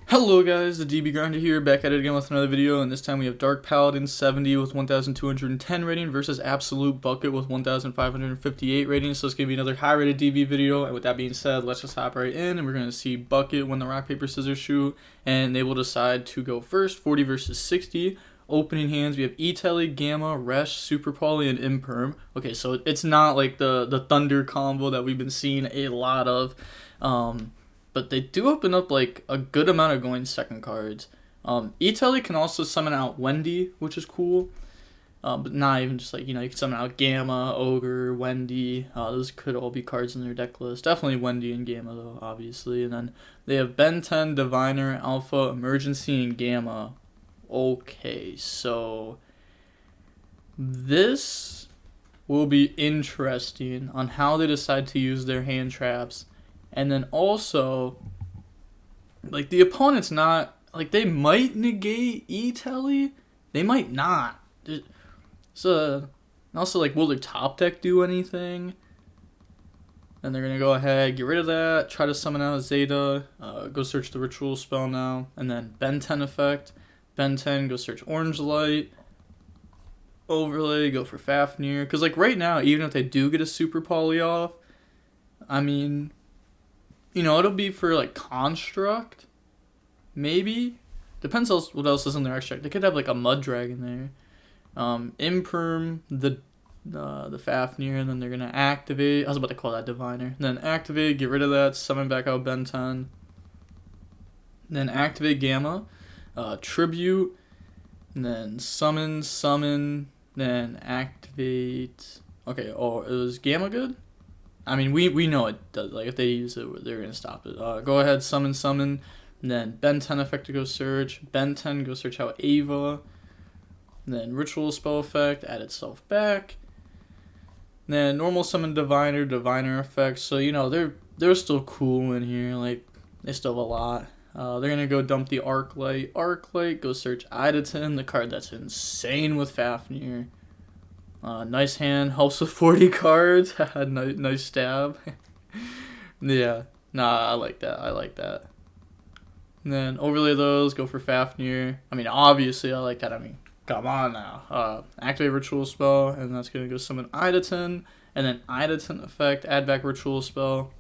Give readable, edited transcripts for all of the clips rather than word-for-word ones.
Hello guys, the DB Grinder here, back at it again with another video, and this time we have Dark Paladin 70 with 1210 rating versus Absolute Bucket with 1558 rating, so it's going to be another high rated DB video. And with that being said, let's just hop right in, and we're going to see Bucket win the rock, paper, scissors shoot, and they will decide to go first, 40 versus 60. Opening hands, we have E-Telly, Gamma, Resh, Super Poly, and Imperm. Okay, so it's not like the Thunder combo that we've been seeing a lot of. But they do open up like a good amount of going second cards. E-Telly can also summon out Wendy, which is cool. But not even just like, you can summon out Gamma, Ogre, Wendy. Those could all be cards in their deck list. Definitely Wendy and Gamma though, obviously. And then they have Ben 10, Diviner, Alpha, Emergency, and Gamma. Okay, so this will be interesting on how they decide to use their hand traps. And then also, like, the opponent's not, like, they might negate E-Telly, they might not. So, also, like, will their top deck do anything? Then they're going to go ahead, get rid of that, try to summon out Zeta, go search the ritual spell now, and then Ben 10 effect. Ben 10, go search Orange Light, Overlay, go for Fafnir. Because, like, right now, even if they do get a Super Poly off, I mean, it'll be for, like, Construct, maybe. Depends what else is in their extract. They could have, like, a Mud Dragon there. Imperm, the Fafnir, and then they're going to activate. I was about to call that Diviner. Then activate, get rid of that, summon back out Ben 10. Then activate Gamma, Tribute, and then summon, then activate. Okay, oh, it was Gamma good? I mean, we know it does. Like, if they use it, they're going to stop it. Go ahead, summon, and then Ben 10 effect to go search. Ben 10, go search out Ava. And then ritual spell effect, add itself back. And then normal summon Diviner effect. So, they're still cool in here. Like, they still have a lot. They're going to go dump the Arc Light, go search Idaten, the card that's insane with Fafnir. Nice hand, helps with 40 cards. Nice stab. Yeah, I like that. And then overlay those, go for Fafnir. I mean, obviously I like that. I mean, come on now. Activate ritual spell, and that's going to go summon Idaten. And then Idaten effect, add back ritual spell.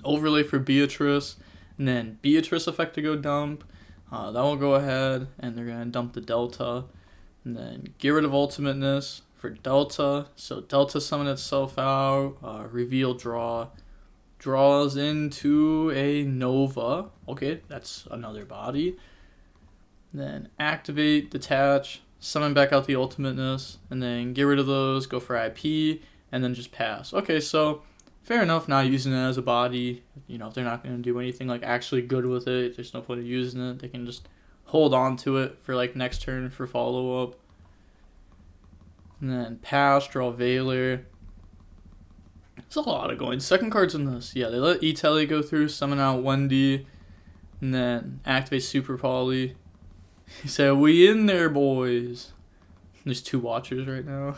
Overlay for Beatrice. And then Beatrice effect to go dump. That will go ahead, and they're going to dump the Delta. And then get rid of Ultimateness for Delta. So Delta summon itself out. Reveal draw. Draws into a Nova. Okay, that's another body. Then activate, detach, summon back out the Ultimateness. And then get rid of those, go for IP, and then just pass. Okay, so fair enough not using it as a body. If they're not going to do anything like actually good with it, there's no point of using it. They can just hold on to it for like next turn for follow-up. And then pass, draw Veiler. There's a lot of going. Second cards in this. Yeah, they let E-Telly go through, summon out Wendy, and then activate Super Poly. He said, "We in there, boys." There's 2 watchers right now.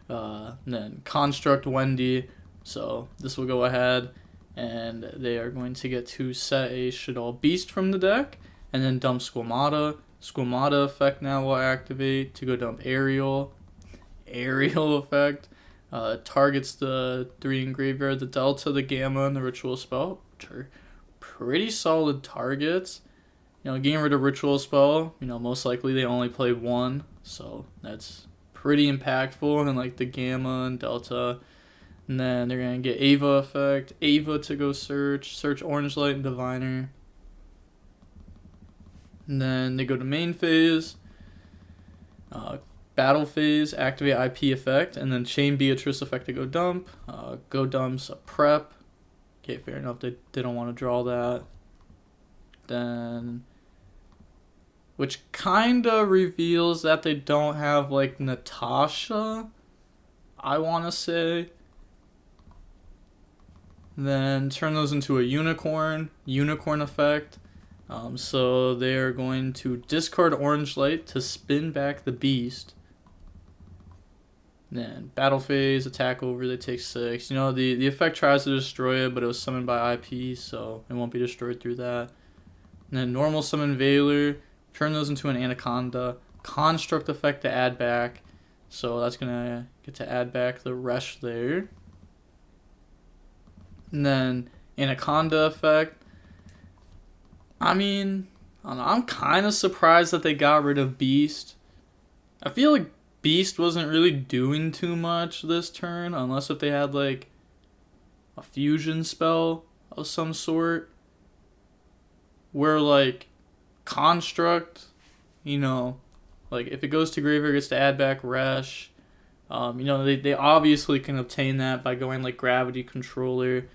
And then construct Wendy. So this will go ahead, and they are going to get to set a Shaddoll Beast from the deck, and then dump Squamata. Squamata effect now will activate to go dump Aerial. Aerial effect targets the 3 in graveyard, the Delta, the Gamma, and the ritual spell, which are pretty solid targets. Getting rid of ritual spell, most likely they only play 1, so that's pretty impactful. And then like the Gamma and Delta. And then they're going to get Ava effect. Ava to go search Orange Light and Diviner. And then they go to main phase. Battle phase, activate IP effect. And then chain Beatrice effect to go dump. Go dumps a prep. Okay, fair enough. They don't want to draw that. Then, which kind of reveals that they don't have like Natasha, I want to say. Then turn those into a unicorn effect. So they are going to discard Orange Light to spin back the Beast. Then battle phase, attack over, they take 6. The effect tries to destroy it, but it was summoned by IP, so it won't be destroyed through that. And then normal summon Veiler, turn those into an Anaconda. Construct effect to add back. So that's going to get to add back the Resh there. And then Anaconda effect. I mean, I don't know, I'm kind of surprised that they got rid of Beast. I feel like Beast wasn't really doing too much this turn, unless if they had like a fusion spell of some sort. Where like Construct, you know, like if it goes to graveyard, it gets to add back Resh. You know, they obviously can obtain that by going like Gravity Controller.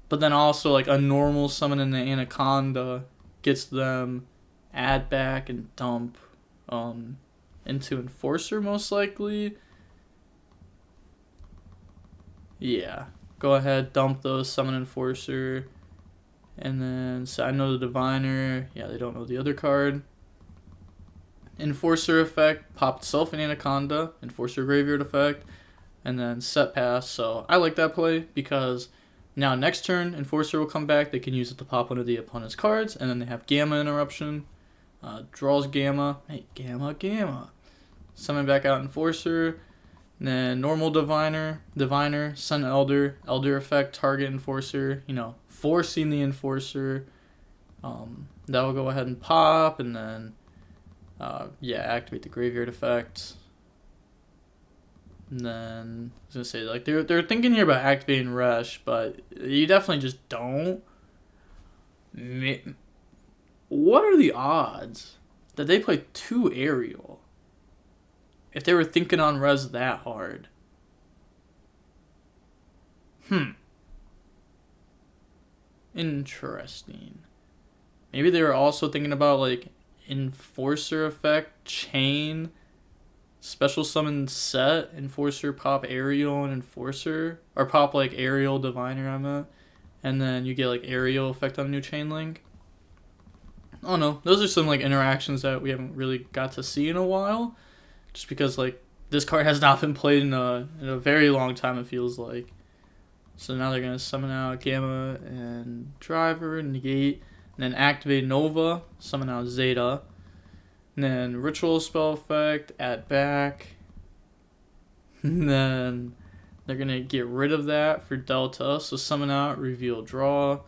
But then also like a normal summon in the Anaconda gets them add back and dump into Enforcer most likely. Yeah. Go ahead, dump those, summon Enforcer. And then so I know the Diviner. Yeah, they don't know the other card. Enforcer effect, pop itself an Anaconda, Enforcer graveyard effect, and then set pass. So I like that play because now next turn Enforcer will come back. They can use it to pop one of the opponent's cards, and then they have Gamma Interruption. Draws Gamma. Hey, Gamma. Summon back out Enforcer. And then normal Diviner, Sun Elder effect, target Enforcer, you know, forcing the Enforcer. That will go ahead and pop, and then yeah, activate the graveyard effect. And then I was gonna say, like, they're thinking here about activating Resh, but you definitely just don't. What are the odds that they play 2 Aerial if they were thinking on res that hard? Interesting. Maybe they were also thinking about like Enforcer effect, chain, special summon set, Enforcer, pop Aerial and Enforcer, or pop like Aerial Diviner, I meant, and then you get like Aerial effect on a new chain link. I don't know. Those are some like interactions that we haven't really got to see in a while, just because like this card has not been played in a very long time, it feels like. So now they're gonna summon out Gamma and Driver, negate, and then activate Nova, summon out Zeta, and then Ritual spell effect, add back, and then they're gonna get rid of that for Delta, so summon out, reveal, draw,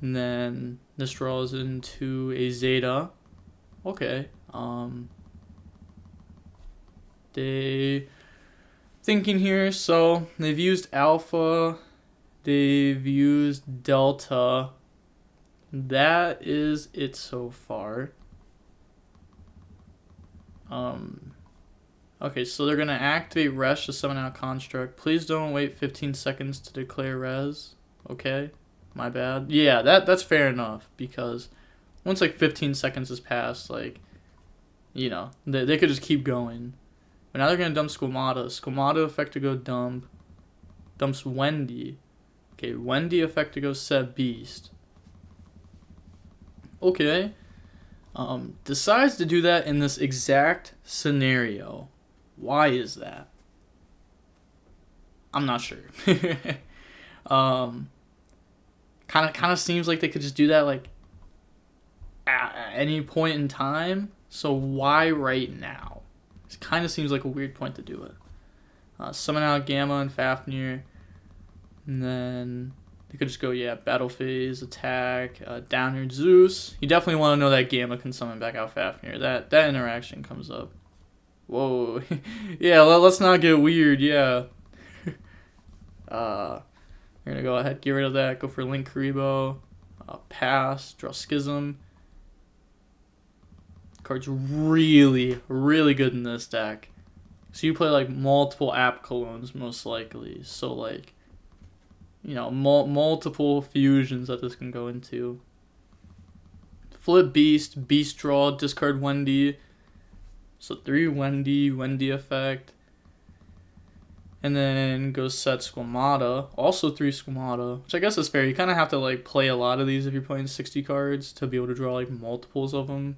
and then this draws into a Zeta. Okay, they thinking here, so they've used Alpha, they've used Delta. That is it so far. Okay, so they're gonna activate Resh to summon out Construct. Please don't wait 15 seconds to declare res. Okay, my bad. Yeah, that's fair enough, because once like 15 seconds has passed, like, you know, they could just keep going. But now they're gonna dump Squamata. Squamata effect to go dump. Dumps Wendy. Okay, Wendy effect to go set Beast. Okay. Decides to do that in this exact scenario. Why is that? I'm not sure. Kind of seems like they could just do that like at any point in time. So why right now? It kind of seems like a weird point to do it. Summon out Gamma and Fafnir, and then they could just go, yeah, battle phase, attack, downward Zeus. You definitely want to know that Gamma can summon back out Fafnir. That interaction comes up. Whoa. Yeah, let's not get weird, yeah. We're going to go ahead, get rid of that, go for Link Karibo, pass, draw Schism. Card's really, really good in this deck. So you play like multiple App Colognes most likely. So like, you know, multiple fusions that this can go into. Flip Beast, Beast draw, discard Wendy. So 3 Wendy effect. And then go set Squamata. Also 3 Squamata, which I guess is fair. You kind of have to like play a lot of these if you're playing 60 cards to be able to draw like multiples of them.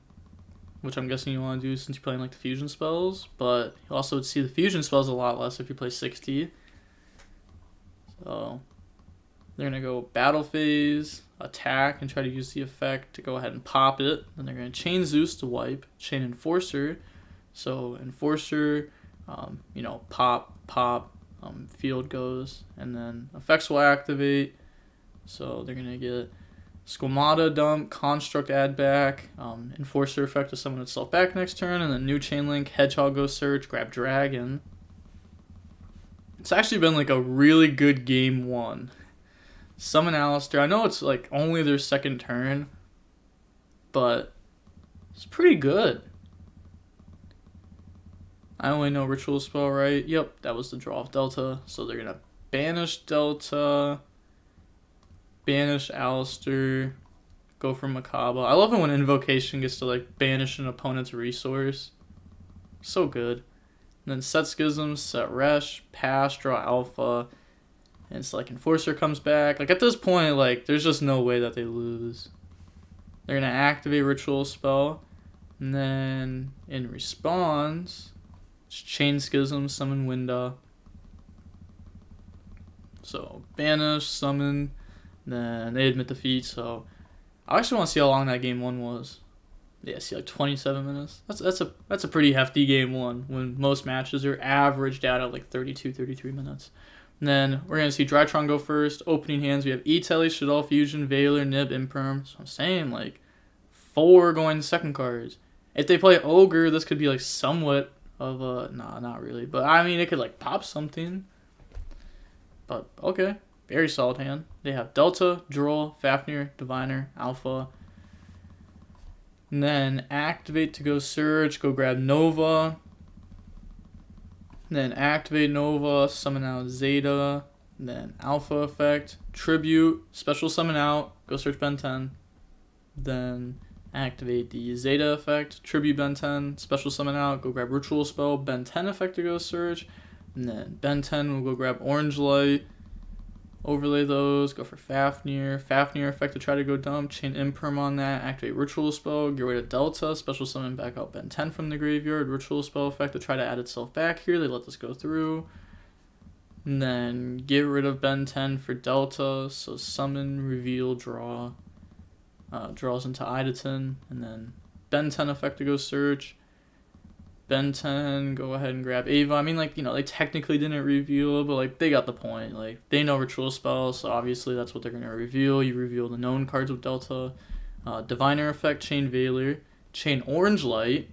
Which I'm guessing you want to do since you're playing like the fusion spells. But you also would see the fusion spells a lot less if you play 60. So they're going to go battle phase, attack and try to use the effect to go ahead and pop it. Then they're going to chain Zeus to wipe, chain Enforcer. So Enforcer, you know, pop, field goes, and then effects will activate. So they're going to get Squamata dump, Construct add back, Enforcer effect to summon itself back next turn, and then new chain link, Hedgehog go search, grab Dragon. It's actually been like a really good game one. Summon Alistair. I know it's like only their second turn, but it's pretty good. I only know Ritual Spell, right? Yep, that was the draw of Delta. So they're going to banish Delta, banish Alistair, go for Macabre. I love it when Invocation gets to like banish an opponent's resource. So good. And then set Schism, set Resh, pass, draw Alpha. And it's like Enforcer comes back. Like at this point, like there's just no way that they lose. They're gonna activate Ritual Spell, and then in response, chain Schism, summon Winda. So banish, summon, then they admit defeat. So I actually want to see how long that game one was. Yeah, see like 27 minutes. That's a pretty hefty game one when most matches are averaged out at like 32, 33 minutes. And then we're going to see Drytron go first. Opening hands, we have E-Telly, Shaddoll Fusion, Veiler, Nib, Imperm. So I'm saying, like, 4 going second cards. If they play Ogre, this could be, like, somewhat of a... Nah, not really. But, I mean, it could, like, pop something. But, okay. Very solid hand. They have Delta, Droll, Fafnir, Diviner, Alpha. And then activate to go Surge. Go grab Nova. Then activate Nova, summon out Zeta, then Alpha effect, Tribute, special summon out, go search Ben 10. Then activate the Zeta effect, Tribute Ben 10, special summon out, go grab Ritual Spell, Ben 10 effect to go search. And then Ben 10 will go grab Orange Light, overlay those, go for Fafnir. Fafnir effect to try to go dump, chain Imperm on that, activate Ritual Spell, get rid of Delta, special summon back out Ben 10 from the graveyard, Ritual Spell effect to try to add itself back here, they let this go through. And then get rid of Ben 10 for Delta, so summon, reveal, draw, draws into Idaten, and then Ben 10 effect to go search. Ben 10, go ahead and grab Ava. I mean, like, you know, they technically didn't reveal, but, like, they got the point. Like, they know Ritual Spells, so obviously that's what they're going to reveal. You reveal the known cards with Delta. Diviner effect, chain Veiler. Chain Orange Light.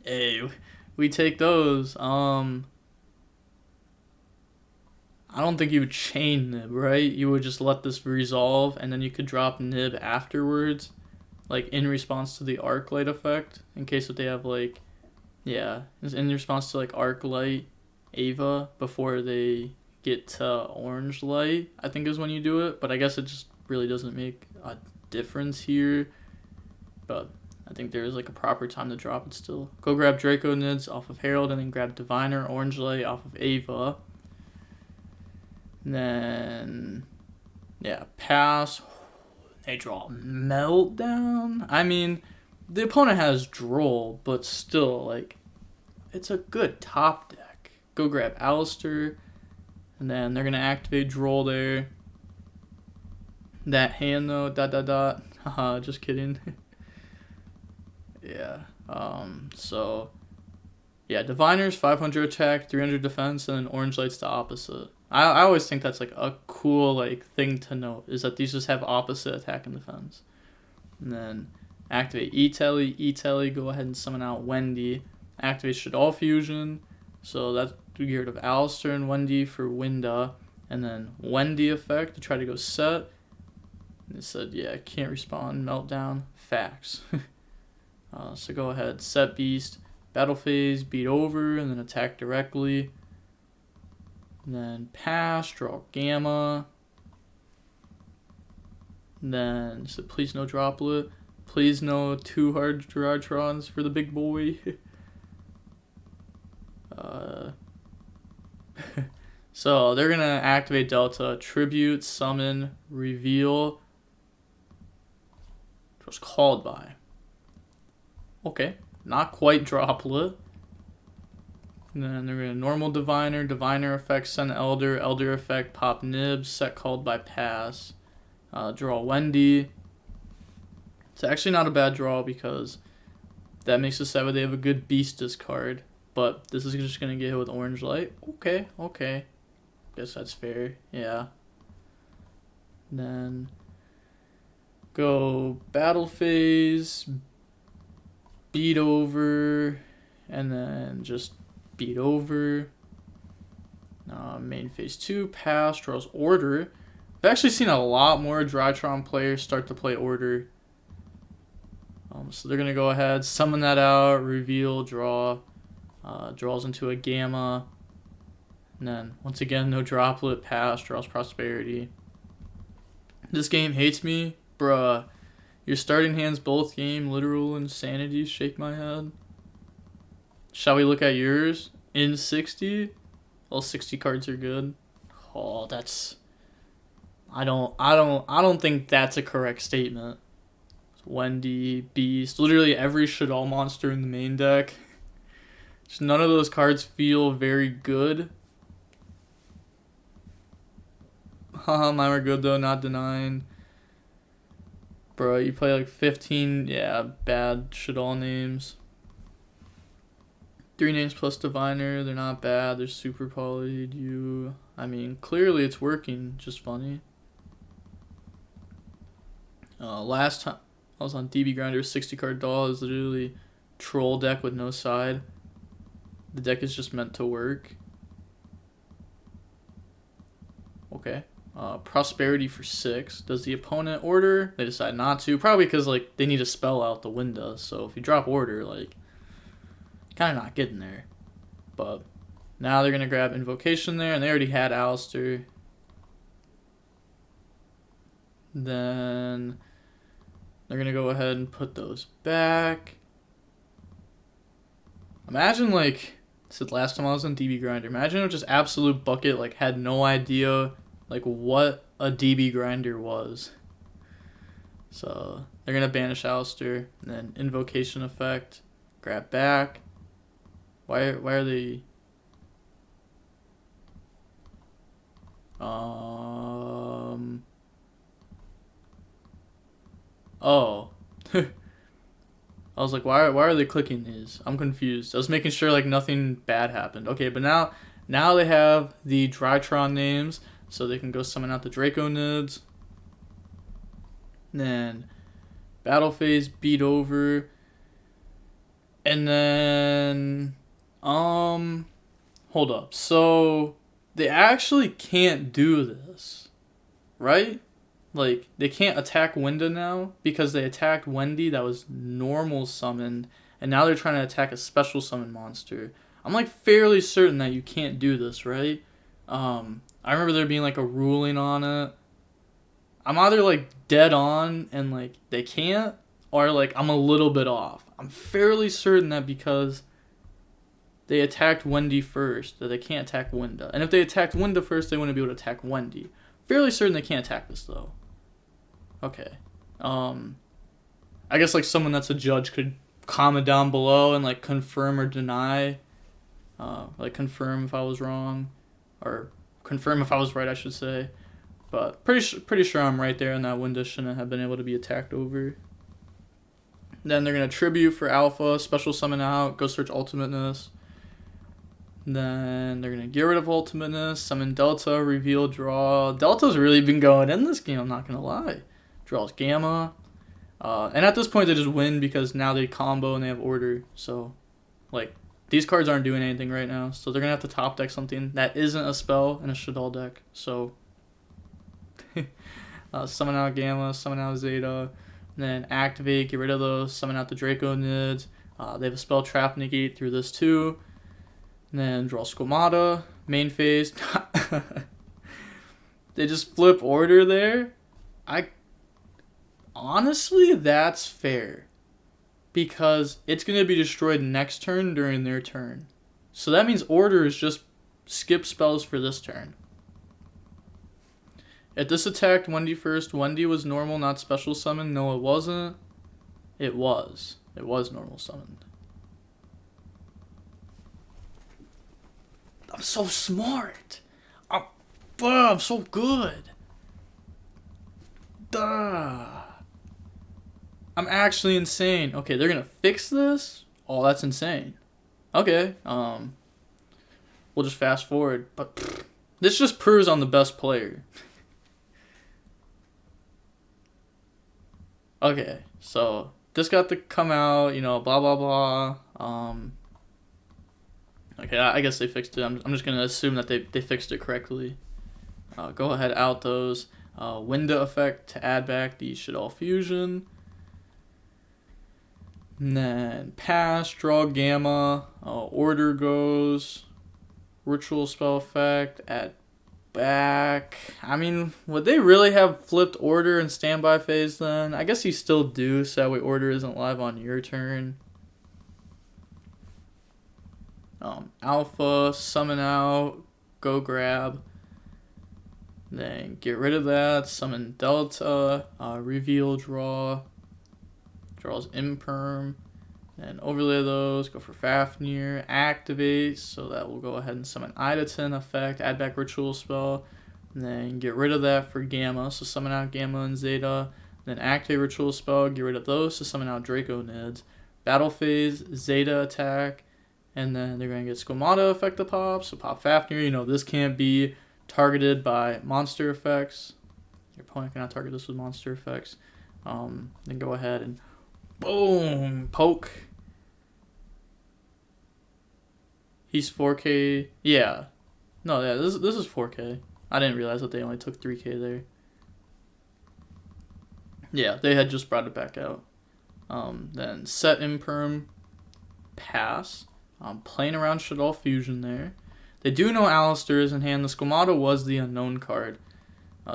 Hey, we take those. I don't think you would chain Nib, right? You would just let this resolve, and then you could drop Nib afterwards. Like, in response to the Arc Light effect, in case if they have, like, yeah, in response to, like, Arc Light, Ava, before they get to Orange Light, I think is when you do it, but I guess it just really doesn't make a difference here, but I think there is, like, a proper time to drop it still. Go grab Draco Nids off of Herald, and then grab Diviner, Orange Light off of Ava, and then, yeah, pass. They draw Meltdown. I mean, the opponent has Droll, but still, like, it's a good top deck. Go grab Alistair, and then they're going to activate Droll there. That hand, though, ... Haha, just kidding. Yeah. So, yeah, Diviner's 500 attack, 300 defense, and then Orange Light's the opposite. I always think that's, like, a cool, like, thing to note, is that these just have opposite attack and defense. And then activate E-Telly, go ahead and summon out Wendy. Activate Shaddoll Fusion, so that's get rid of Alistair and Wendy for Winda. And then Wendy effect to try to go set. And it said, yeah, can't respond, Meltdown, facts. So go ahead, set Beast, battle phase, beat over, and then attack directly. And then pass, draw Gamma. And then, so please no Droplet. Please no 2 hard Drytrons for the big boy. So they're going to activate Delta, Tribute, Summon, Reveal. Which was called by. Okay, not quite Droplet. And then they're going to normal Diviner effect, send Elder effect, pop Nibs, set called by pass. Draw Wendy. It's actually not a bad draw because that makes it so they have a good beast discard. But this is just going to get hit with orange light. Okay, okay. Guess that's fair. Yeah. Then go battle phase, beat over, and then just beat over. Main phase 2, pass, draws order. I've actually seen a lot more Drytron players start to play order. So they're going to go ahead, summon that out, reveal, draw, draws into a gamma. And then, once again, no droplet, pass, draws prosperity. This game hates me. Bruh, your starting hands both game, literal insanity, shake my head. Shall we look at yours? In 60? All 60 cards are good. Oh, that's... I don't think that's a correct statement. Wendy, Beast, literally every Shaddoll monster in the main deck. Just none of those cards feel very good. Haha, mine were good though, not denying. Bro, you play like 15, yeah, bad Shaddoll names. 3 names plus Diviner, they're not bad, they're super polyed. I mean, clearly it's working, just funny. Last time I was on DB Grinder, 60 card doll is literally troll deck with no side. The deck is just meant to work. Okay. Prosperity for 6. Does the opponent order? They decide not to. Probably because like they need a spell out the window. So if you drop order, like kind of not getting there. But now they're gonna grab Invocation there, and they already had Alistair. Then they're gonna go ahead and put those back. Imagine like since last time I was on DB Grinder. Imagine if just Absolute Bucket like had no idea like what a DB Grinder was. So they're gonna banish Alistair, and then Invocation effect, grab back. Why are they? Oh. I was like, why are they clicking these? I'm confused. I was making sure like nothing bad happened. Okay, but now they have the Drytron names, so they can go summon out the Draco Nids. Then battle phase, beat over. And then hold up. So they actually can't do this, right? Like, they can't attack Winda now because they attacked Wendy that was normal summoned, and now they're trying to attack a special summon monster. I'm, like, fairly certain that you can't do this, right? I remember there being, like, a ruling on it. I'm either, like, dead on and, like, they can't, or, like, I'm a little bit off. I'm fairly certain that because they attacked Wendy first, that they can't attack Winda. And if they attacked Winda first, they wouldn't be able to attack Wendy. Fairly certain they can't attack this, though. Okay. I guess like someone that's a judge could comment down below and like confirm or deny. Like confirm if I was wrong, or confirm if I was right, I should say. But pretty sure I'm right there, and that Window shouldn't have been able to be attacked over. Then they're gonna tribute for Alpha, special summon out, go search ultimateness. Then they're gonna get rid of ultimateness, summon Delta, reveal, draw. Delta's really been going in this game, I'm not gonna lie. Draws Gamma. And at this point, they just win because now they combo and they have order. So, like, these cards aren't doing anything right now. So they're going to have to top deck something that isn't a spell in a Shaddoll deck. So, summon out Gamma, summon out Zeta. Then activate, get rid of those, summon out the Draco Nids. They have a spell trap negate through this too. And then draw Squamata. Main phase. They just flip order there. Honestly, that's fair. Because it's going to be destroyed next turn during their turn. So that means order is just skip spells for this turn. If this attacked Wendy first, Wendy was normal, not special summoned. No, it wasn't. It was. It was normal summoned. I'm so smart. I'm so good. Duh. I'm actually insane. Okay, they're gonna fix this? Oh, that's insane. Okay, we'll just fast forward. But this just proves I'm the best player. Okay, so this got to come out, you know, blah, blah, blah. Okay, I guess they fixed it. I'm just going to assume that they fixed it correctly. Go ahead, out those. Window effect to add back the Shaddoll Fusion. And then pass, draw gamma, order goes, ritual spell effect, add back. I mean, would they really have flipped order and standby phase then? I guess you still do, so that way order isn't live on your turn. Alpha, summon out, go grab. Then get rid of that, summon Delta, reveal draw. Draws imperm, and overlay those, go for Fafnir, activate, so that will go ahead and summon Idaten effect, add back ritual spell, and then get rid of that for Gamma, so summon out Gamma and Zeta, then activate ritual spell, get rid of those to summon out Draconids, battle phase, Zeta attack, and then they're going to get Squamata effect to pop, so pop Fafnir, you know, this can't be targeted by monster effects, your opponent cannot target this with monster effects, then go ahead and boom, poke. He's 4K. Yeah. No, yeah, this is 4K. I didn't realize that they only took 3K there. Yeah, they had just brought it back out. Then set imperm, pass. Playing around Shaddoll Fusion there. They do know Alistair is in hand. The Squamata was the unknown card.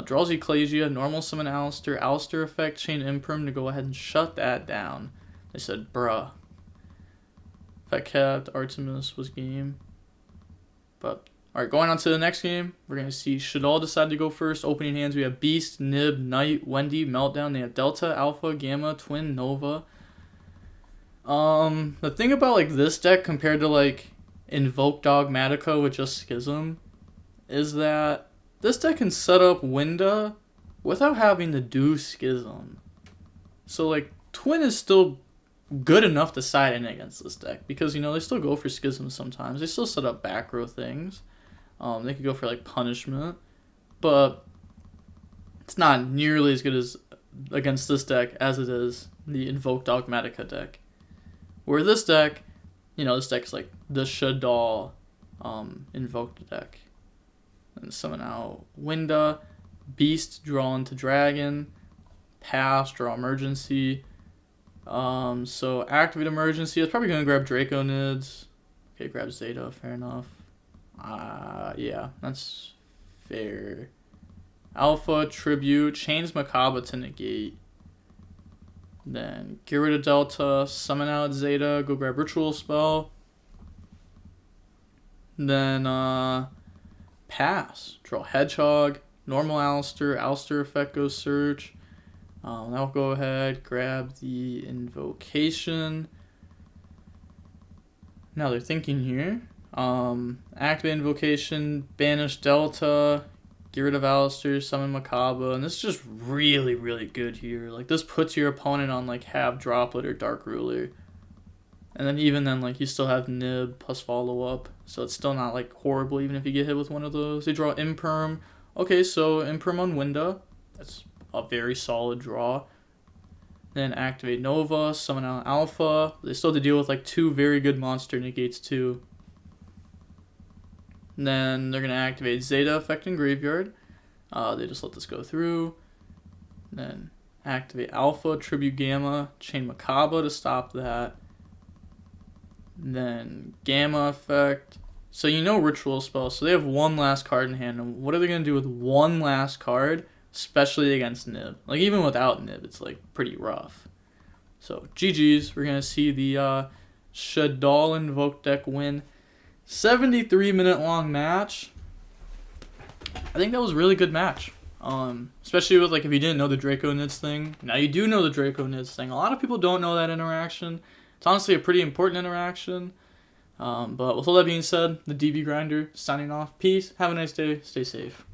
Draws Ecclesia, normal summon Alistair effect, chain imperm to go ahead and shut that down. They said, bruh. Fat Cat, Artemis was game. But, alright, going on to the next game, we're going to see Shaddoll decide to go first. Opening hands, we have Beast, Nib, Knight, Wendy, Meltdown. They have Delta, Alpha, Gamma, Twin, Nova. The thing about, like, this deck compared to, like, Invoke Dogmatica with just Schism is that this deck can set up Winda without having to do Schism. So, like, Twin is still good enough to side in against this deck. Because, you know, they still go for Schism sometimes. They still set up back row things. They could go for, like, Punishment. But it's not nearly as good as against this deck as it is the Invoke Dogmatica deck. Where this deck, you know, this deck's like the Shaddoll Invoked deck. And summon out Winda, Beast, draw into Dragon, pass, draw Emergency. So activate Emergency. It's probably going to grab Draconids. Okay, grab Zeta, fair enough. Yeah, that's fair. Alpha, Tribute, change Macabre to negate. Then get rid of Delta, summon out Zeta, go grab Ritual Spell. Then, pass. Draw Hedgehog, normal Alistair effect goes search. I'll go ahead, grab the Invocation. Now they're thinking here. Activate Invocation, banish Delta, get rid of Alistair, summon Macabre, and this is just really, really good here. Like, this puts your opponent on, like, half Droplet or Dark Ruler. And then even then, like, you still have Nib plus follow-up, so it's still not, like, horrible even if you get hit with one of those. They draw Imperm. Okay, so Imperm on Winda. That's a very solid draw. Then activate Nova, summon out Alpha. They still have to deal with, like, two very good monster negates, too. And then they're going to activate Zeta effect in Graveyard. They just let this go through. And then activate Alpha, Tribute Gamma, chain Macabre to stop that. And then Gamma effect. So you know Ritual Spell. So they have one last card in hand. And what are they going to do with one last card? Especially against Nib. Like, even without Nib, it's, like, pretty rough. So, GG's. We're going to see the Shaddoll Invoked deck win. 73-minute long match. I think that was a really good match. Especially with, like, if you didn't know the Draconids thing. Now you do know the Draconids thing. A lot of people don't know that interaction. It's honestly a pretty important interaction. But with all that being said, the DB Grinder signing off. Peace. Have a nice day. Stay safe.